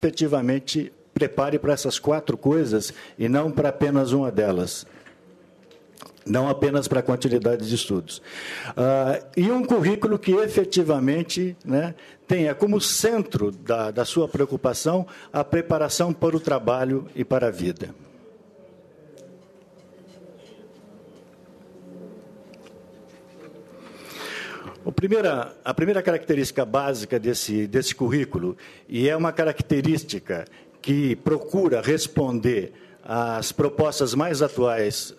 efetivamente prepare para essas 4 coisas e não para apenas uma delas. Não apenas para a continuidade de estudos. E um currículo que efetivamente, né, tenha como centro da sua preocupação a preparação para o trabalho e para a vida. A primeira característica básica desse currículo, e é uma característica que procura responder às propostas mais atuais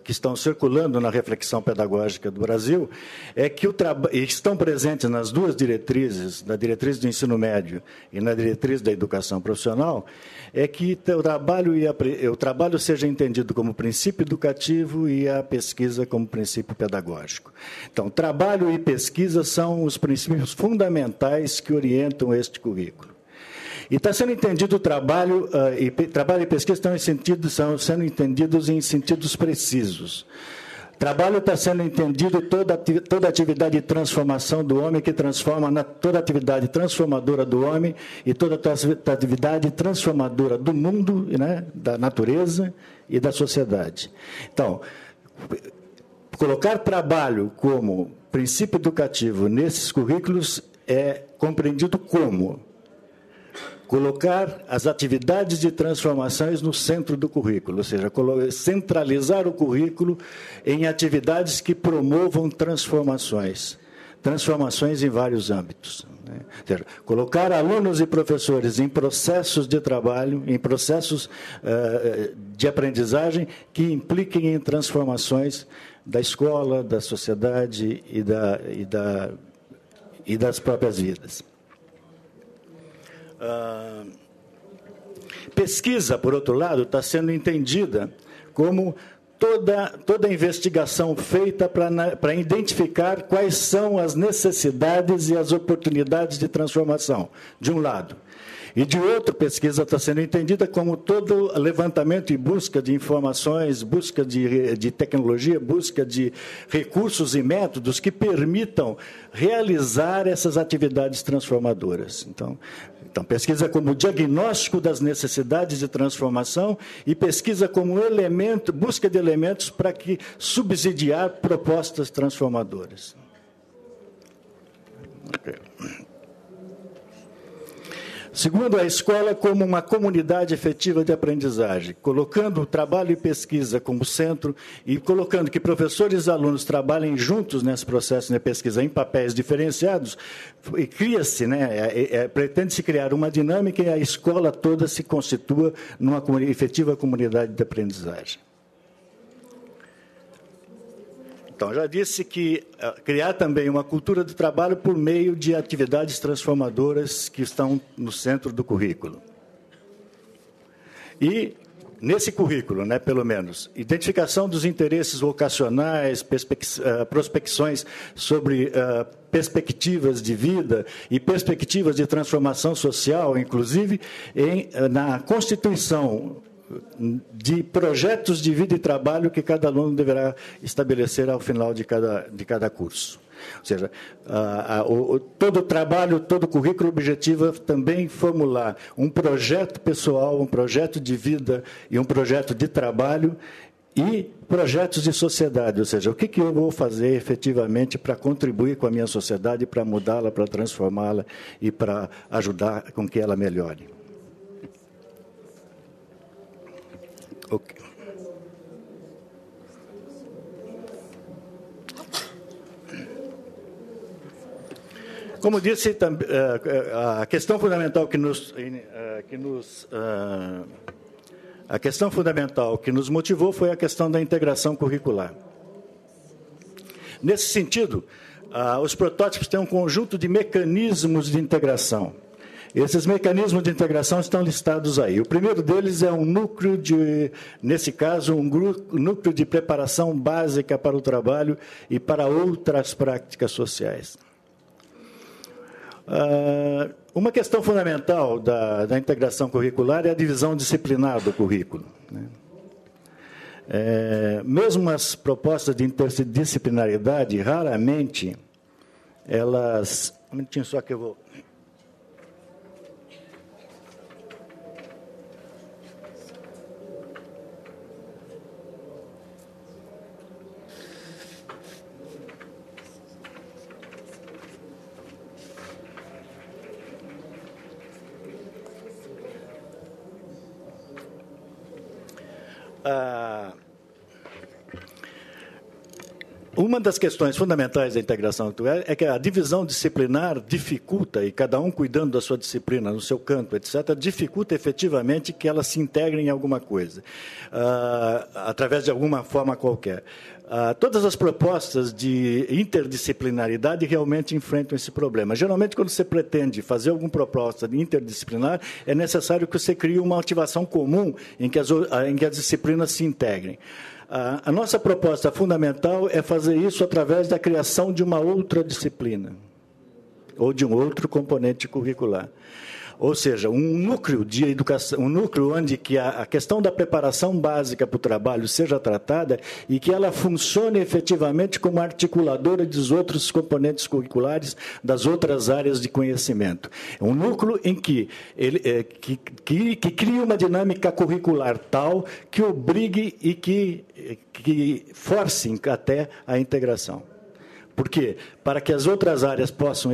que estão circulando na reflexão pedagógica do Brasil, é que estão presentes nas 2 diretrizes, na diretriz do ensino médio e na diretriz da educação profissional, é que o trabalho seja entendido como princípio educativo e a pesquisa como princípio pedagógico. Então, trabalho e pesquisa são os princípios fundamentais que orientam este currículo. E está sendo entendido trabalho e pesquisa estão sendo entendidos em sentidos precisos. Trabalho está sendo entendido toda atividade de transformação do homem que transforma toda atividade transformadora do homem e toda atividade transformadora do mundo, né, da natureza e da sociedade. Então, colocar trabalho como princípio educativo nesses currículos é compreendido como colocar as atividades de transformações no centro do currículo, ou seja, centralizar o currículo em atividades que promovam transformações em vários âmbitos. Né? Ou seja, colocar alunos e professores em processos de trabalho, em processos de aprendizagem que impliquem em transformações da escola, da sociedade e das próprias vidas. Pesquisa, por outro lado, está sendo entendida como toda investigação feita para identificar quais são as necessidades e as oportunidades de transformação, de um lado. E, de outro, pesquisa está sendo entendida como todo levantamento e busca de informações, busca de tecnologia, busca de recursos e métodos que permitam realizar essas atividades transformadoras. Então, pesquisa como diagnóstico das necessidades de transformação e pesquisa como busca de elementos para subsidiar propostas transformadoras. Okay. Segundo, a escola como uma comunidade efetiva de aprendizagem, colocando o trabalho e pesquisa como centro e colocando que professores e alunos trabalhem juntos nesse processo de pesquisa em papéis diferenciados, e cria-se, pretende-se criar uma dinâmica e a escola toda se constitua numa efetiva comunidade de aprendizagem. Então, já disse que criar também uma cultura de trabalho por meio de atividades transformadoras que estão no centro do currículo. E, nesse currículo, pelo menos, identificação dos interesses vocacionais, prospecções sobre perspectivas de vida e perspectivas de transformação social, inclusive, na constituição de projetos de vida e trabalho que cada aluno deverá estabelecer ao final de cada curso. Ou seja, todo o trabalho, todo o currículo objetiva também formular um projeto pessoal, um projeto de vida e um projeto de trabalho e projetos de sociedade, ou seja, o que eu vou fazer efetivamente para contribuir com a minha sociedade, para mudá-la, para transformá-la e para ajudar com que ela melhore. Okay. Como disse, a questão fundamental que nos motivou foi a questão da integração curricular. Nesse sentido, os protótipos têm um conjunto de mecanismos de integração. Esses mecanismos de integração estão listados aí. O primeiro deles é um núcleo nesse caso, um núcleo de preparação básica para o trabalho e para outras práticas sociais. Uma questão fundamental da integração curricular é a divisão disciplinar do currículo. Mesmo as propostas de interdisciplinaridade, raramente, elas... Um minutinho só que eu vou... Uma das questões fundamentais da integração é que a divisão disciplinar dificulta, e cada um cuidando da sua disciplina, no seu canto, etc., dificulta efetivamente que ela se integre em alguma coisa, através de alguma forma qualquer. Todas as propostas de interdisciplinaridade realmente enfrentam esse problema. Geralmente, quando você pretende fazer alguma proposta de interdisciplinar, é necessário que você crie uma ativação comum em que as disciplinas se integrem. A nossa proposta fundamental é fazer isso através da criação de uma outra disciplina, ou de um outro componente curricular. Ou seja, um núcleo de educação, um núcleo onde que a questão da preparação básica para o trabalho seja tratada e que ela funcione efetivamente como articuladora dos outros componentes curriculares das outras áreas de conhecimento. Um núcleo em que crie uma dinâmica curricular tal que obrigue e que force até a integração. Por quê? Para que as outras áreas possam,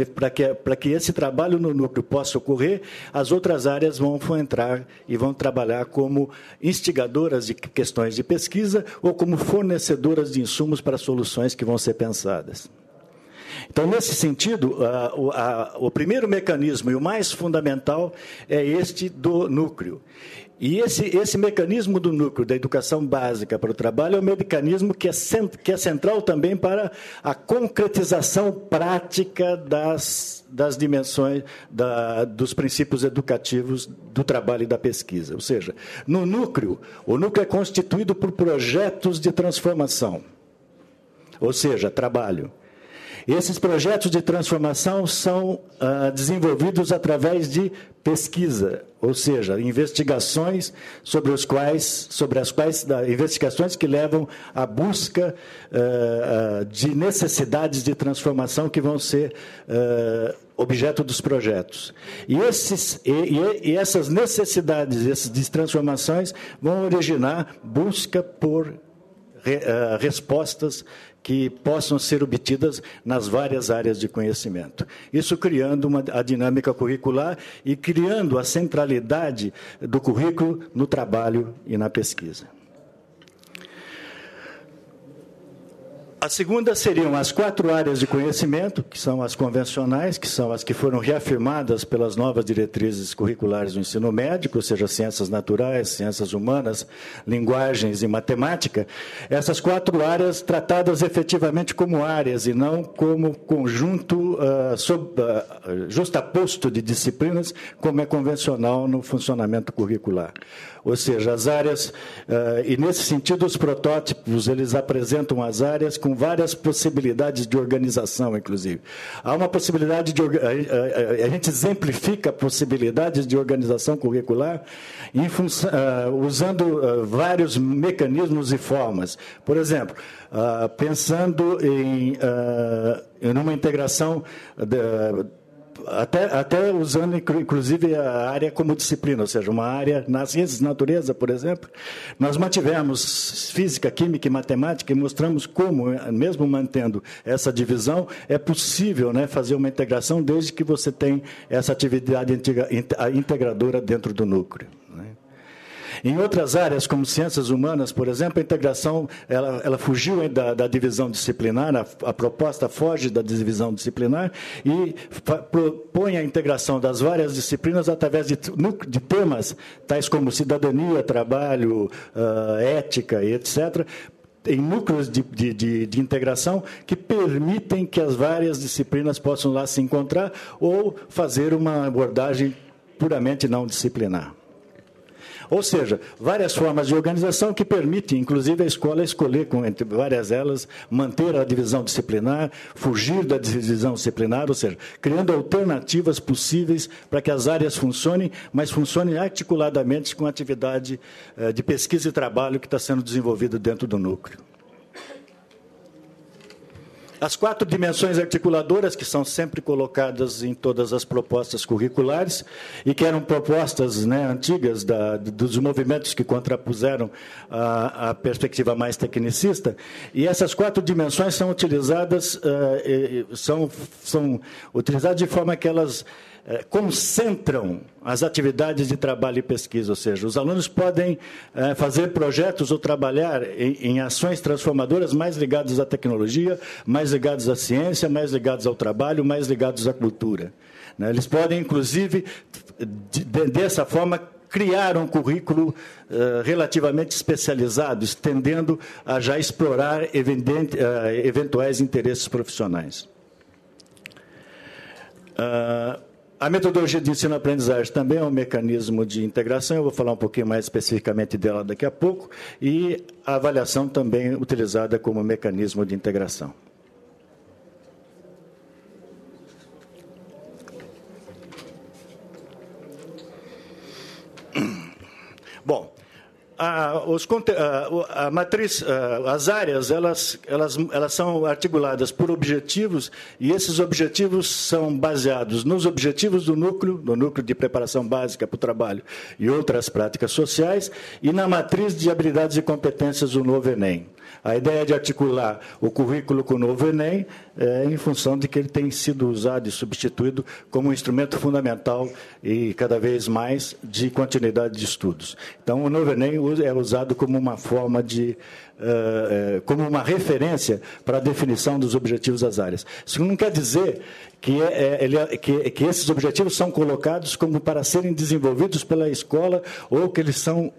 para que esse trabalho no núcleo possa ocorrer, as outras áreas vão entrar e vão trabalhar como instigadoras de questões de pesquisa ou como fornecedoras de insumos para soluções que vão ser pensadas. Então, nesse sentido, o primeiro mecanismo e o mais fundamental é este do núcleo. E esse mecanismo do núcleo da educação básica para o trabalho é um mecanismo que é central também para a concretização prática das dimensões, dos princípios educativos do trabalho e da pesquisa. Ou seja, no núcleo, o núcleo é constituído por projetos de transformação, ou seja, trabalho. Esses projetos de transformação são desenvolvidos através de pesquisa, ou seja, investigações investigações que levam à busca de necessidades de transformação que vão ser objeto dos projetos. E essas necessidades de transformações vão originar busca por respostas que possam ser obtidas nas várias áreas de conhecimento. Isso criando a dinâmica curricular e criando a centralidade do currículo no trabalho e na pesquisa. A segunda seriam as 4 áreas de conhecimento, que são as convencionais, que são as que foram reafirmadas pelas novas diretrizes curriculares do ensino médio, ou seja, ciências naturais, ciências humanas, linguagens e matemática. Essas 4 áreas tratadas efetivamente como áreas e não como conjunto justaposto de disciplinas, como é convencional no funcionamento curricular. Ou seja, as áreas, e nesse sentido os protótipos, eles apresentam as áreas com várias possibilidades de organização, inclusive. Há uma possibilidade a gente exemplifica possibilidades de organização curricular usando vários mecanismos e formas. Por exemplo, pensando em uma integração até usando, inclusive, a área como disciplina, ou seja, uma área nas ciências de natureza, por exemplo, nós mantivemos física, química e matemática e mostramos como, mesmo mantendo essa divisão, é possível, né, fazer uma integração desde que você tem essa atividade integradora dentro do núcleo. Né? Em outras áreas, como ciências humanas, por exemplo, a integração ela fugiu da divisão disciplinar, a proposta foge da divisão disciplinar e propõe a integração das várias disciplinas através de temas tais como cidadania, trabalho, ética e etc., em núcleos de integração que permitem que as várias disciplinas possam lá se encontrar ou fazer uma abordagem puramente não disciplinar. Ou seja, várias formas de organização que permitem, inclusive, a escola escolher, entre várias elas, manter a divisão disciplinar, fugir da divisão disciplinar, ou seja, criando alternativas possíveis para que as áreas funcionem, mas funcionem articuladamente com a atividade de pesquisa e trabalho que está sendo desenvolvida dentro do núcleo. As 4 dimensões articuladoras, que são sempre colocadas em todas as propostas curriculares, e que eram propostas, né, antigas dos movimentos que contrapuseram a perspectiva mais tecnicista, e essas 4 dimensões são utilizadas, são utilizadas de forma que elas concentram as atividades de trabalho e pesquisa, ou seja, os alunos podem fazer projetos ou trabalhar em ações transformadoras mais ligadas à tecnologia, mais ligados à ciência, mais ligados ao trabalho, mais ligados à cultura. Eles podem, inclusive, dessa forma, criar um currículo relativamente especializado, tendendo a já explorar eventuais interesses profissionais. A metodologia de ensino-aprendizagem também é um mecanismo de integração, eu vou falar um pouquinho mais especificamente dela daqui a pouco, e a avaliação também utilizada como mecanismo de integração. Bom, a matriz, as áreas, elas são articuladas por objetivos, e esses objetivos são baseados nos objetivos do núcleo, de preparação básica para o trabalho e outras práticas sociais, e na matriz de habilidades e competências do novo Enem. A ideia de articular o currículo com o novo Enem é em função de que ele tem sido usado e substituído como um instrumento fundamental e, cada vez mais, de continuidade de estudos. Então, o novo Enem é usado como uma forma de... como uma referência para a definição dos objetivos das áreas. Isso não quer dizer que esses objetivos são colocados como para serem desenvolvidos pela escola ou que eles são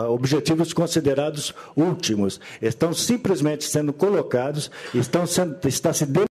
objetivos considerados últimos. Estão simplesmente sendo colocados, está se